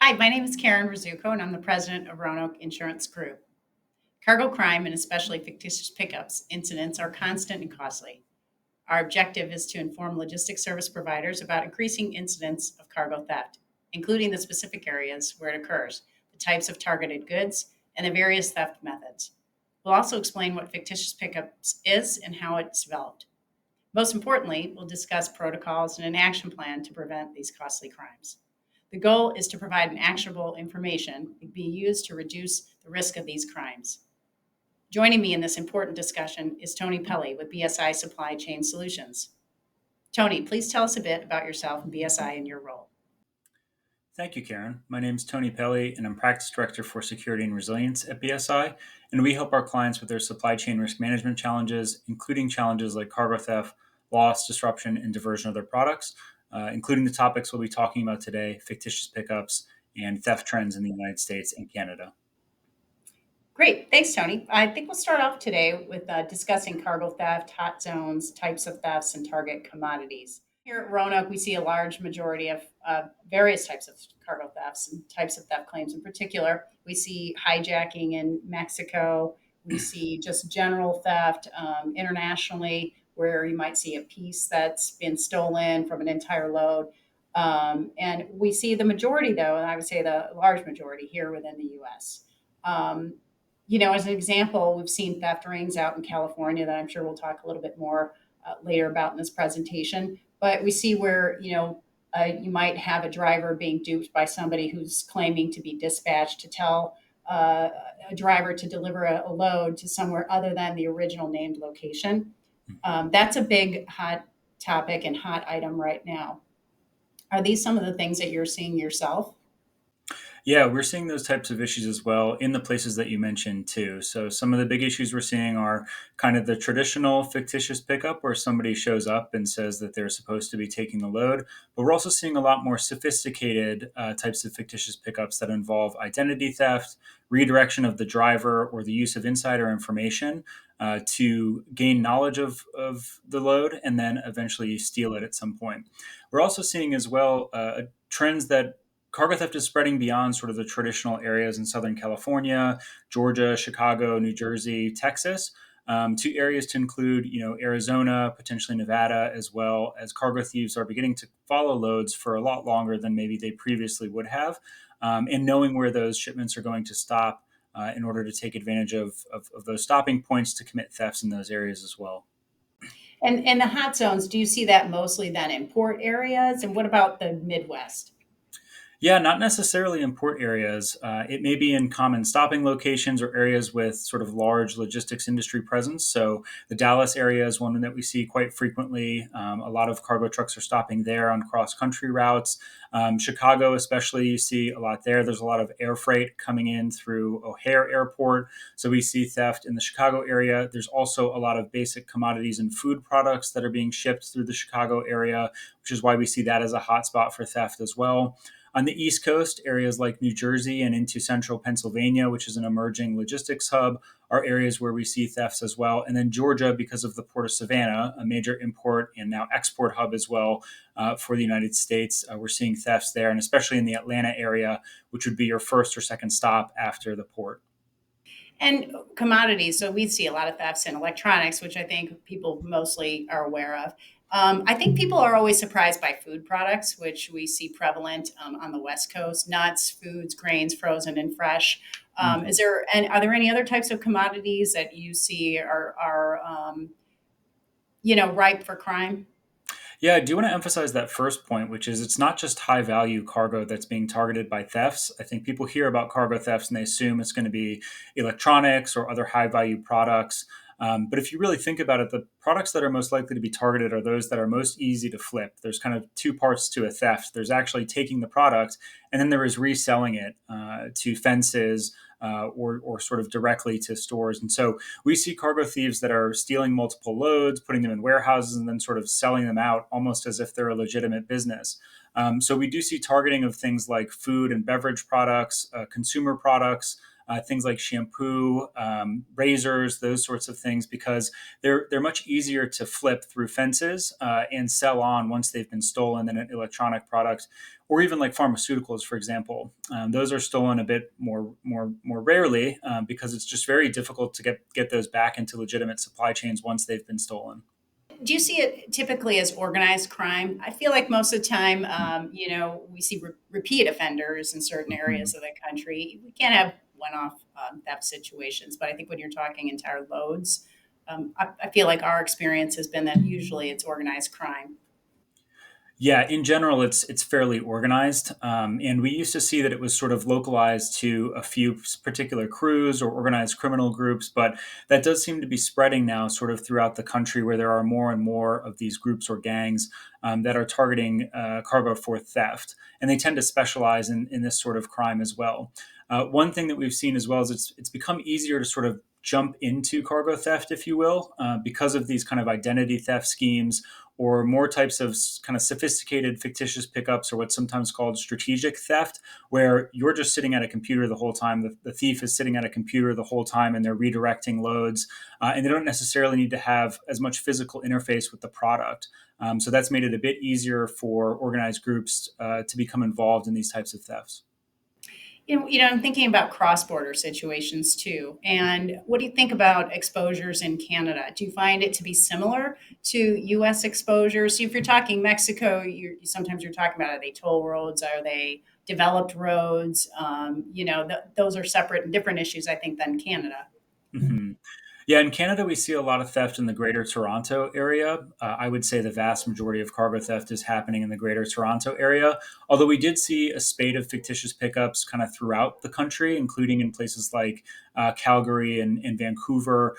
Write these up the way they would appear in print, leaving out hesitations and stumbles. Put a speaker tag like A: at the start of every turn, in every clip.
A: Hi, my name is Karen Rzeszutko, and I'm the president of Roanoke Insurance Group. Cargo crime, and especially fictitious pickups incidents, are constant and costly. Our objective is to inform logistics service providers about increasing incidents of cargo theft, including the specific areas where it occurs, the types of targeted goods, and the various theft methods. We'll also explain what fictitious pickups is and how it's developed. Most importantly, we'll discuss protocols and an action plan to prevent these costly crimes. The goal is to provide an actionable information that can be used to reduce the risk of these crimes. Joining me in this important discussion is Tony Pelli with BSI Supply Chain Solutions. Tony, please tell us a bit about yourself and BSI and your role.
B: Thank you, Karen. My name is Tony Pelli, and I'm Practice Director for Security and Resilience at BSI. And we help our clients with their supply chain risk management challenges, including challenges like cargo theft, loss, disruption, and diversion of their products, including the topics we'll be talking about today: fictitious pickups and theft trends in the United States and Canada.
A: Great. Thanks, Tony. I think we'll start off today with discussing cargo theft, hot zones, types of thefts, and target commodities. Here at Roanoke, we see a large majority of various types of cargo thefts and types of theft claims in particular. We see hijacking in Mexico. We see just general theft internationally, where you might see a piece that's been stolen from an entire load. And we see the majority, though, and I would say the large majority here within the U.S. As an example, we've seen theft rings out in California that I'm sure we'll talk a little bit more later about in this presentation. But we see where, you might have a driver being duped by somebody who's claiming to be dispatched to tell a driver to deliver a load to somewhere other than the original named location. That's a big hot topic and hot item right now. Are these some of the things that you're seeing yourself?
B: Yeah, we're seeing those types of issues as well in the places that you mentioned too. So some of the big issues we're seeing are kind of the traditional fictitious pickup where somebody shows up and says that they're supposed to be taking the load. But we're also seeing a lot more sophisticated types of fictitious pickups that involve identity theft, redirection of the driver, or the use of insider information to gain knowledge of the load and then eventually steal it at some point. We're also seeing as well trends that cargo theft is spreading beyond sort of the traditional areas in Southern California, Georgia, Chicago, New Jersey, Texas, to areas to include, Arizona, potentially Nevada, as well as cargo thieves are beginning to follow loads for a lot longer than maybe they previously would have, and knowing where those shipments are going to stop in order to take advantage of those stopping points to commit thefts in those areas as well.
A: And the hot zones, do you see that mostly then in port areas? And what about the Midwest?
B: Yeah, not necessarily in port areas. It may be in common stopping locations or areas with sort of large logistics industry presence. So the Dallas area is one that we see quite frequently. A lot of cargo trucks are stopping there on cross country routes. Chicago, especially, you see a lot there. There's a lot of air freight coming in through O'Hare Airport. So we see theft in the Chicago area. There's also a lot of basic commodities and food products that are being shipped through the Chicago area, which is why we see that as a hotspot for theft as well. On the East Coast, areas like New Jersey and into central Pennsylvania, which is an emerging logistics hub, are areas where we see thefts as well. And then Georgia, because of the Port of Savannah, a major import and now export hub as well for the United States, we're seeing thefts there, and especially in the Atlanta area, which would be your first or second stop after the port.
A: And commodities. So we see a lot of thefts in electronics, which I think people mostly are aware of. I think people are always surprised by food products, which we see prevalent on the West Coast: nuts, foods, grains, frozen and fresh. Are there any other types of commodities that you see are ripe for crime?
B: Yeah, I do want to emphasize that first point, which is it's not just high value cargo that's being targeted by thefts. I think people hear about cargo thefts and they assume it's going to be electronics or other high value products. But if you really think about it, the products that are most likely to be targeted are those that are most easy to flip. There's kind of two parts to a theft. There's actually taking the product, and then there is reselling it to fences or sort of directly to stores. And so we see cargo thieves that are stealing multiple loads, putting them in warehouses, and then sort of selling them out almost as if they're a legitimate business. So we do see targeting of things like food and beverage products, consumer products, things like shampoo, razors, those sorts of things, because they're much easier to flip through fences and sell on once they've been stolen than an electronic product, or even like pharmaceuticals, for example. Those are stolen a bit more rarely because it's just very difficult to get those back into legitimate supply chains once they've been stolen.
A: Do you see it typically as organized crime? I feel like most of the time, we see repeat offenders in certain
B: Mhm.
A: areas of the country. We can't have one-off theft situations, but I think when you're talking entire loads, I feel like our experience has been that usually it's organized crime.
B: Yeah, in general, it's fairly organized, and we used to see that it was sort of localized to a few particular crews or organized criminal groups, but that does seem to be spreading now, sort of throughout the country, where there are more and more of these groups or gangs that are targeting cargo for theft, and they tend to specialize in this sort of crime as well. One thing that we've seen as well is it's become easier to sort of jump into cargo theft, if you will, because of these kind of identity theft schemes or more types of kind of sophisticated fictitious pickups, or what's sometimes called strategic theft, where you're just sitting at a computer the whole time. The thief is sitting at a computer the whole time and they're redirecting loads. And they don't necessarily need to have as much physical interface with the product. So that's made it a bit easier for organized groups to become involved in these types of thefts.
A: I'm thinking about cross-border situations too. And what do you think about exposures in Canada? Do you find it to be similar to U.S. exposures? So if you're talking Mexico, sometimes you're talking about, are they toll roads? Are they developed roads? Those are separate and different issues, I think, than Canada.
B: Mhm. Yeah, in Canada, we see a lot of theft in the Greater Toronto area. I would say the vast majority of cargo theft is happening in the Greater Toronto area. Although we did see a spate of fictitious pickups kind of throughout the country, including in places like Calgary and Vancouver.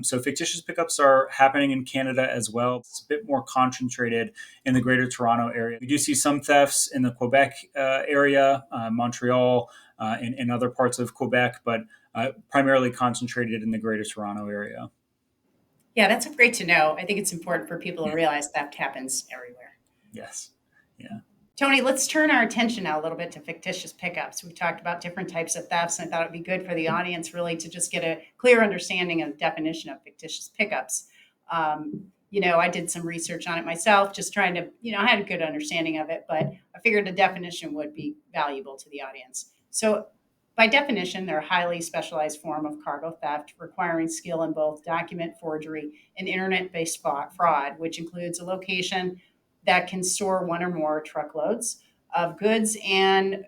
B: So fictitious pickups are happening in Canada as well. It's a bit more concentrated in the Greater Toronto area. We do see some thefts in the Quebec area, Montreal, and other parts of Quebec, but primarily concentrated in the Greater Toronto area.
A: Yeah, that's great to know. I think it's important for people to
B: Yeah.
A: realize theft happens everywhere.
B: Yes. Yeah.
A: Tony, let's turn our attention now a little bit to fictitious pickups. We've talked about different types of thefts, and I thought it'd be good for the audience really to just get a clear understanding of the definition of fictitious pickups. I did some research on it myself, just trying to, I had a good understanding of it, but I figured the definition would be valuable to the audience. So, by definition, they're a highly specialized form of cargo theft requiring skill in both document forgery and internet based fraud, which includes a location that can store one or more truckloads of goods and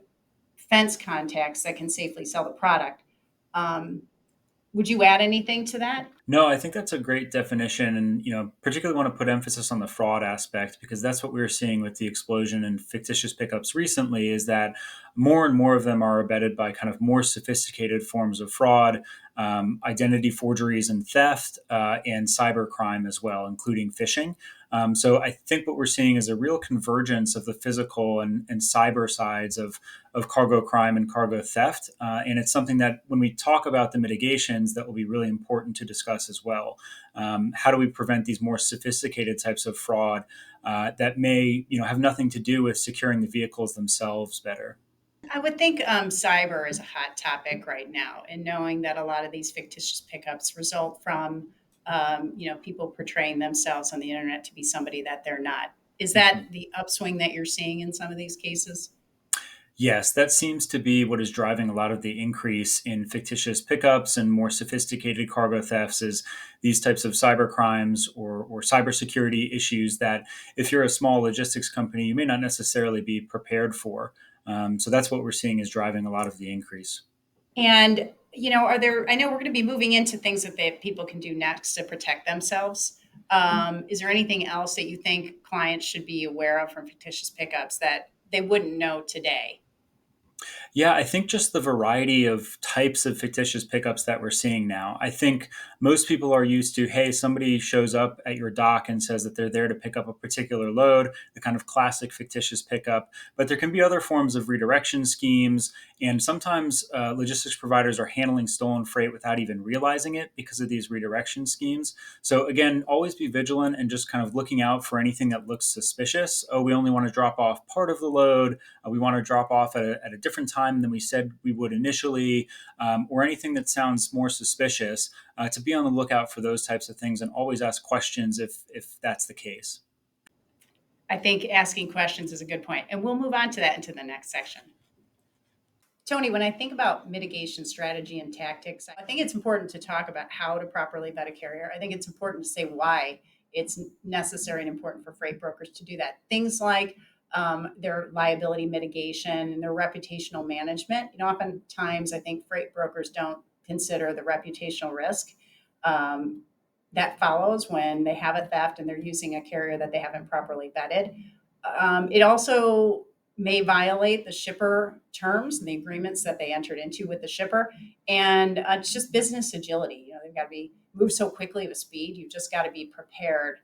A: fence contacts that can safely sell the product. Um, would you add anything to that?
B: No, I think that's a great definition, and particularly want to put emphasis on the fraud aspect because that's what we're seeing with the explosion in fictitious pickups recently. Is that more and more of them are abetted by kind of more sophisticated forms of fraud, identity forgeries and theft, and cyber crime as well, including phishing. So I think what we're seeing is a real convergence of the physical and cyber sides of cargo crime and cargo theft. And it's something that when we talk about the mitigations, that will be really important to discuss as well. How do we prevent these more sophisticated types of fraud that may, have nothing to do with securing the vehicles themselves better?
A: I would think cyber is a hot topic right now, and knowing that a lot of these fictitious pickups result from, people portraying themselves on the internet to be somebody that they're not. Is that the upswing that you're seeing in some of these cases?
B: Yes, that seems to be what is driving a lot of the increase in fictitious pickups and more sophisticated cargo thefts is these types of cyber crimes or cybersecurity issues that if you're a small logistics company, you may not necessarily be prepared for. So that's what we're seeing is driving a lot of the increase.
A: And, I know we're going to be moving into things that people can do next to protect themselves. Is there anything else that you think clients should be aware of from fictitious pickups that they wouldn't know today?
B: Yeah, I think just the variety of types of fictitious pickups that we're seeing now. I think most people are used to, hey, somebody shows up at your dock and says that they're there to pick up a particular load, the kind of classic fictitious pickup. But there can be other forms of redirection schemes. And sometimes logistics providers are handling stolen freight without even realizing it because of these redirection schemes. So, again, always be vigilant and just kind of looking out for anything that looks suspicious. Oh, we only want to drop off part of the load. We want to drop off at a different time time than we said we would initially, or anything that sounds more suspicious, to be on the lookout for those types of things and always ask questions if that's the case.
A: I think asking questions is a good point, and we'll move on to that into the next section. Tony, when I think about mitigation strategy and tactics, I think it's important to talk about how to properly vet a carrier. I think it's important to say why it's necessary and important for freight brokers to do that. Things like their liability mitigation and their reputational management. Oftentimes I think freight brokers don't consider the reputational risk um, that follows when they have a theft and they're using a carrier that they haven't properly vetted. It also may violate the shipper terms and the agreements that they entered into with the shipper. And it's just business agility. They've got to be move so quickly with speed. You've just got to be prepared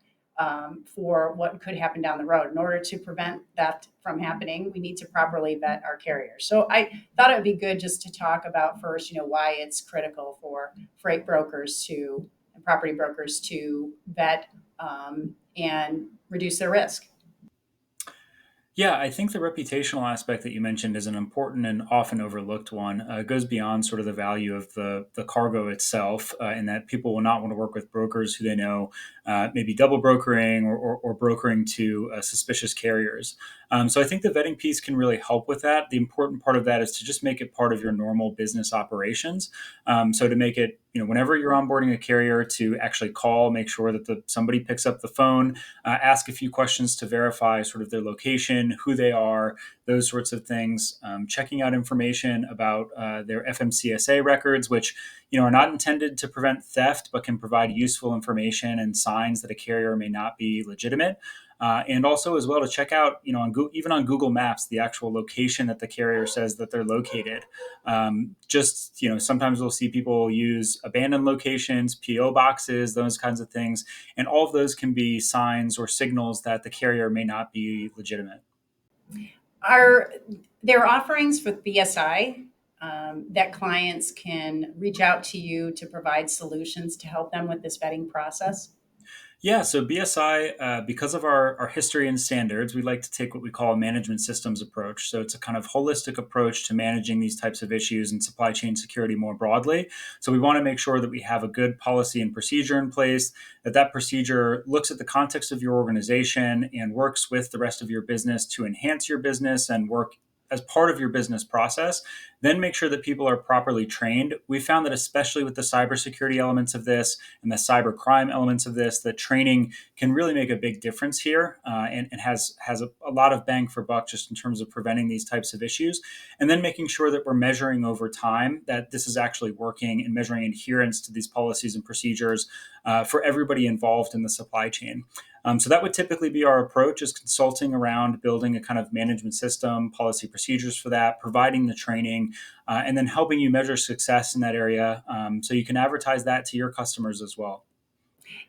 A: for what could happen down the road. In order to prevent that from happening, we need to properly vet our carriers. So I thought it would be good just to talk about first, why it's critical for freight brokers to and property brokers to vet and reduce their risk.
B: Yeah, I think the reputational aspect that you mentioned is an important and often overlooked one. It goes beyond sort of the value of the cargo itself, in that people will not want to work with brokers who they know maybe double brokering or brokering to suspicious carriers. So I think the vetting piece can really help with that. The important part of that is to just make it part of your normal business operations. So to make it, whenever you're onboarding a carrier, to actually call, make sure that somebody picks up the phone, ask a few questions to verify sort of their location, who they are, those sorts of things. Checking out information about their FMCSA records, which are not intended to prevent theft, but can provide useful information and signs that a carrier may not be legitimate. And also as well to check out, even on Google Maps, the actual location that the carrier says that they're located. Sometimes we'll see people use abandoned locations, PO boxes, those kinds of things. And all of those can be signs or signals that the carrier may not be legitimate.
A: Are there offerings with BSI that clients can reach out to you to provide solutions to help them with this vetting process?
B: Yeah, so BSI, because of our history and standards, we like to take what we call a management systems approach. So it's a kind of holistic approach to managing these types of issues and supply chain security more broadly. So we want to make sure that we have a good policy and procedure in place, that procedure looks at the context of your organization and works with the rest of your business to enhance your business and work as part of your business process. Then make sure that people are properly trained. We found that especially with the cybersecurity elements of this and the cyber crime elements of this, that training can really make a big difference here, and has a lot of bang for buck just in terms of preventing these types of issues. And then making sure that we're measuring over time that this is actually working and measuring adherence to these policies and procedures for everybody involved in the supply chain. So that would typically be our approach, is consulting around building a kind of management system, policy procedures for that, providing the training, and then helping you measure success in that area, so you can advertise that to your customers as well.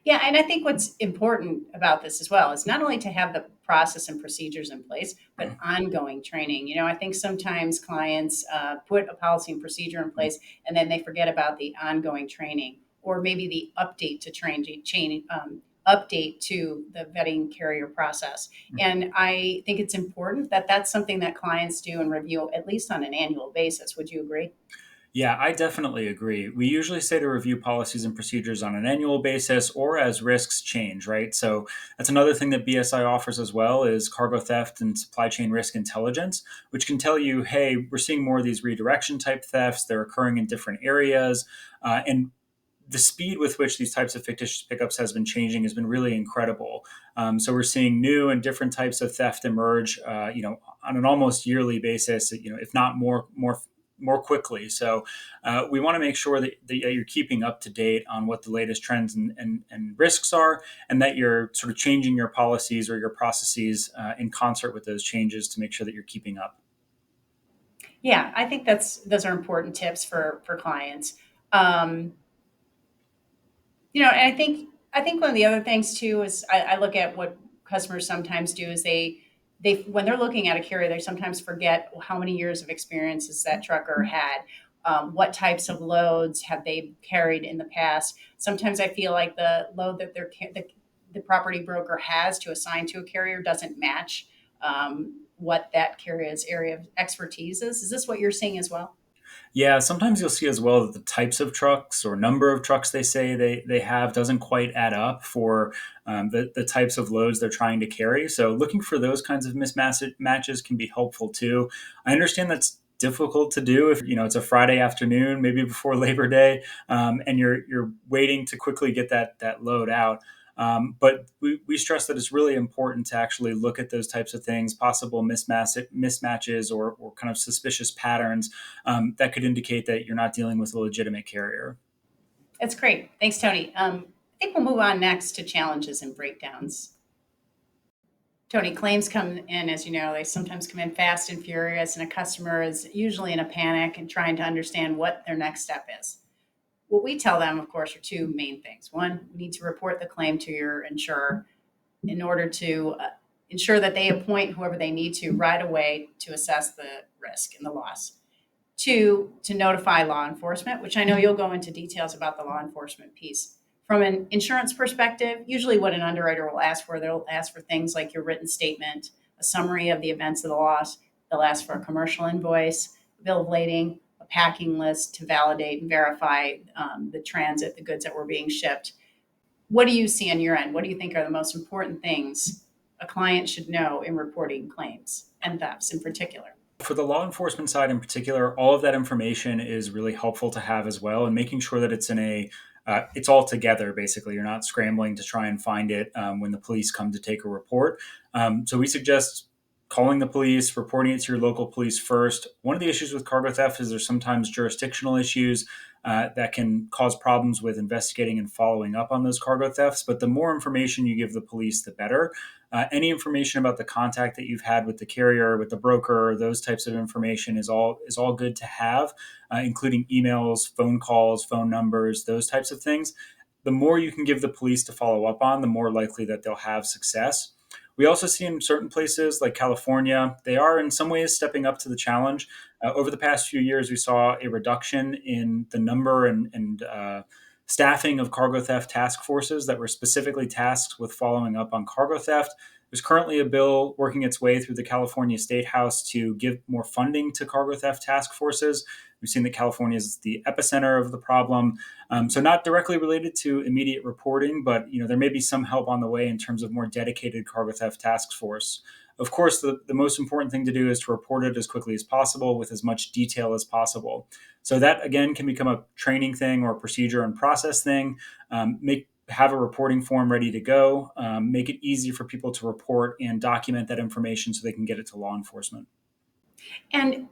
A: Yeah, and I think what's important about this as well is not only to have the process and procedures in place, but ongoing training. I think sometimes clients put a policy and procedure in place and then they forget about the ongoing training, or maybe the update to update to the vetting carrier process. And I think it's important that that's something that clients do and review at least on an annual basis. Would you agree?
B: Yeah, I definitely agree. We usually say to review policies and procedures on an annual basis or as risks change, right? So that's another thing that BSI offers as well, is cargo theft and supply chain risk intelligence, which can tell you, hey, we're seeing more of these redirection type thefts. They're occurring in different areas. And the speed with which these types of fictitious pickups has been changing has been really incredible. So we're seeing new and different types of theft emerge, on an almost yearly basis, if not more quickly. So we want to make sure that you're keeping up to date on what the latest trends and risks are, and that you're sort of changing your policies or your processes in concert with those changes to make sure that you're keeping up.
A: Yeah, I think those are important tips for clients. Um, and I think one of the other things too is I look at what customers sometimes do is they when they're looking at a carrier, they sometimes forget how many years of experience has that trucker had. What types of loads have they carried in the past? Sometimes I feel like the load that the property broker has to assign to a carrier doesn't match what that carrier's area of expertise is. Is this what you're seeing as well?
B: Yeah, sometimes you'll see as well that the types of trucks or number of trucks they say they have doesn't quite add up for the types of loads they're trying to carry. So looking for those kinds of mismatches can be helpful too. I understand that's difficult to do if it's a Friday afternoon, maybe before Labor Day, and you're waiting to quickly get that load out. But we stress that it's really important to actually look at those types of things, possible mismatches or kind of suspicious patterns that could indicate that you're not dealing with a legitimate carrier.
A: That's great. Thanks, Tony. I think we'll move on next to challenges and breakdowns. Tony, claims come in, as you know, they sometimes come in fast and furious, and a customer is usually in a panic and trying to understand what their next step is. What we tell them, of course, are two main things. One, we need to report the claim to your insurer in order to ensure that they appoint whoever they need to right away to assess the risk and the loss. Two, to notify law enforcement, which I know you'll go into details about the law enforcement piece. From an insurance perspective, usually what an underwriter will ask for, they'll ask for things like your written statement, a summary of the events of the loss. They'll ask for a commercial invoice, a bill of lading, a packing list to validate and verify the transit, the goods that were being shipped. What do you see on your end? What do you think are the most important things a client should know in reporting claims and thefts in particular?
B: For the law enforcement side in particular, all of that information is really helpful to have as well, and making sure that it's all together. Basically, you're not scrambling to try and find it when the police come to take a report. So we suggest calling the police, reporting it to your local police first. One of the issues with cargo theft is there's sometimes jurisdictional issues that can cause problems with investigating and following up on those cargo thefts. But the more information you give the police, the better. Any information about the contact that you've had with the carrier, with the broker, those types of information is all good to have, including emails, phone calls, phone numbers, those types of things. The more you can give the police to follow up on, the more likely that they'll have success. We also see in certain places like California, they are in some ways stepping up to the challenge. Over the past few years, we saw a reduction in the number and staffing of cargo theft task forces that were specifically tasked with following up on cargo theft. There's currently a bill working its way through the California State House to give more funding to cargo theft task forces. We've seen that California is the epicenter of the problem. So not directly related to immediate reporting, but there may be some help on the way in terms of more dedicated cargo theft task force. Of course, the most important thing to do is to report it as quickly as possible with as much detail as possible. So that again can become a training thing or a procedure and process thing. Have a reporting form ready to go. Make it easy for people to report and document that information so they can get it to law enforcement.
A: And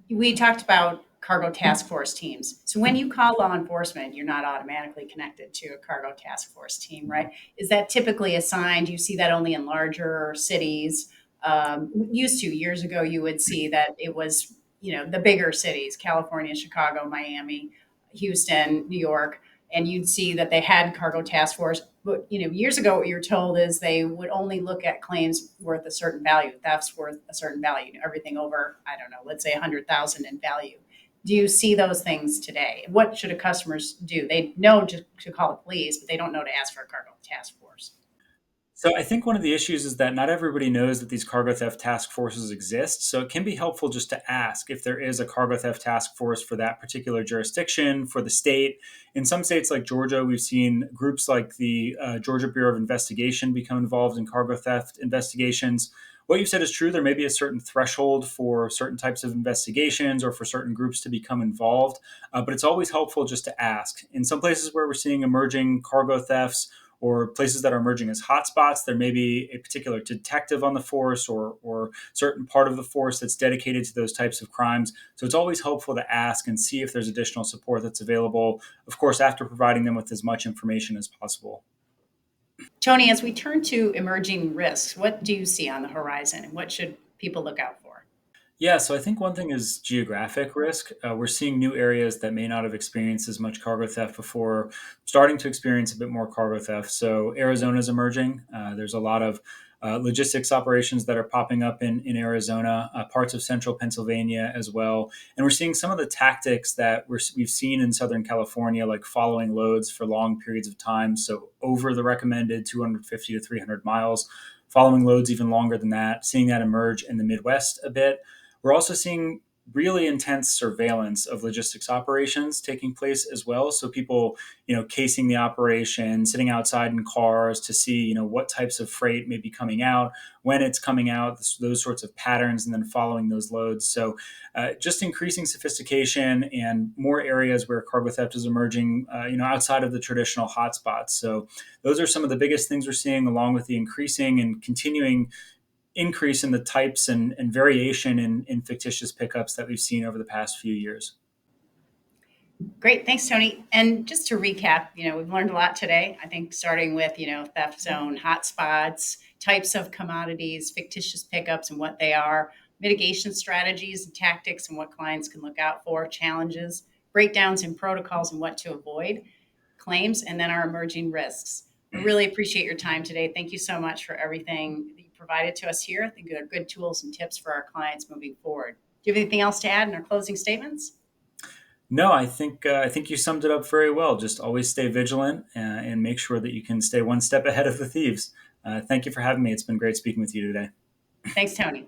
A: we talked about cargo task force teams. So when you call law enforcement, you're not automatically connected to a cargo task force team, right? Is that typically assigned? You see that only in larger cities. Used to years ago, you would see that it was, the bigger cities, California, Chicago, Miami, Houston, New York, and you'd see that they had cargo task force. But years ago, what you're told is they would only look at claims worth a certain value, thefts worth a certain value, everything over, I don't know, let's say 100,000 in value. Do you see those things today? What should a customers do? They know to call the police, but they don't know to ask for a cargo task force.
B: So I think one of the issues is that not everybody knows that these cargo theft task forces exist. So it can be helpful just to ask if there is a cargo theft task force for that particular jurisdiction, for the state. In some states like Georgia, we've seen groups like the Georgia Bureau of Investigation become involved in cargo theft investigations. What you said is true. There may be a certain threshold for certain types of investigations or for certain groups to become involved, but it's always helpful just to ask. In some places where we're seeing emerging cargo thefts, or places that are emerging as hotspots, there may be a particular detective on the force or certain part of the force that's dedicated to those types of crimes. So it's always helpful to ask and see if there's additional support that's available, of course, after providing them with as much information as possible.
A: Tony, as we turn to emerging risks, what do you see on the horizon and what should people look out for?
B: Yeah, so I think one thing is geographic risk. We're seeing new areas that may not have experienced as much cargo theft before, starting to experience a bit more cargo theft. So Arizona is emerging. There's a lot of logistics operations that are popping up in Arizona, parts of central Pennsylvania as well. And we're seeing some of the tactics that we've seen in Southern California, like following loads for long periods of time. So over the recommended 250 to 300 miles. following loads even longer than that, seeing that emerge in the Midwest a bit. We're also seeing really intense surveillance of logistics operations taking place as well. So people, casing the operation, sitting outside in cars to see, what types of freight may be coming out, when it's coming out, those sorts of patterns, and then following those loads. So just increasing sophistication and more areas where cargo theft is emerging, outside of the traditional hotspots. So those are some of the biggest things we're seeing, along with the increasing and continuing increase in the types and variation in fictitious pickups that we've seen over the past few years.
A: Great. Thanks, Tony. And just to recap, we've learned a lot today. I think starting with, theft zone, hotspots, types of commodities, fictitious pickups and what they are, mitigation strategies and tactics and what clients can look out for, challenges, breakdowns in protocols and what to avoid, claims, and then our emerging risks. I really appreciate your time today. Thank you so much for everything that you provided to us here. I think they're good tools and tips for our clients moving forward. Do you have anything else to add in our closing statements?
B: No, I think you summed it up very well. Just always stay vigilant and make sure that you can stay one step ahead of the thieves. Thank you for having me. It's been great speaking with you today.
A: Thanks, Tony.